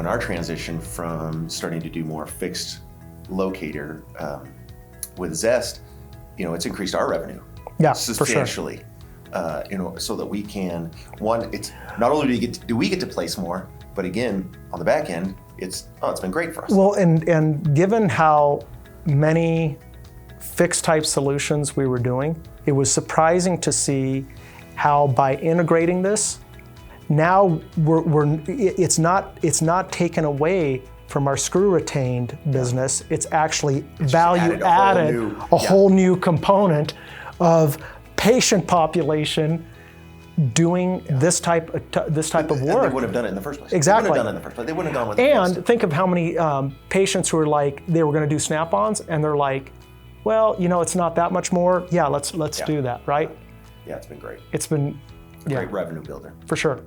in our transition from starting to do more fixed locator with Zest, it's increased our revenue substantially. For sure. So that we can, it's not only do we get to place more, but again, on the back end, it's been great for us. Well, and given how many fixed type solutions we were doing, it was surprising to see how by integrating this, now it's not taken away from our screw retained business. It's actually value added a whole new component of patient population doing this type of work. And they wouldn't have done it in the first place. Exactly. They wouldn't have done it in the first place. They wouldn't have gone with it. And think of how many patients who are like, they were going to do snap-ons, and they're like, well, it's not that much more. Yeah, let's do that, right? Yeah, it's been great. It's been a great revenue builder. For sure.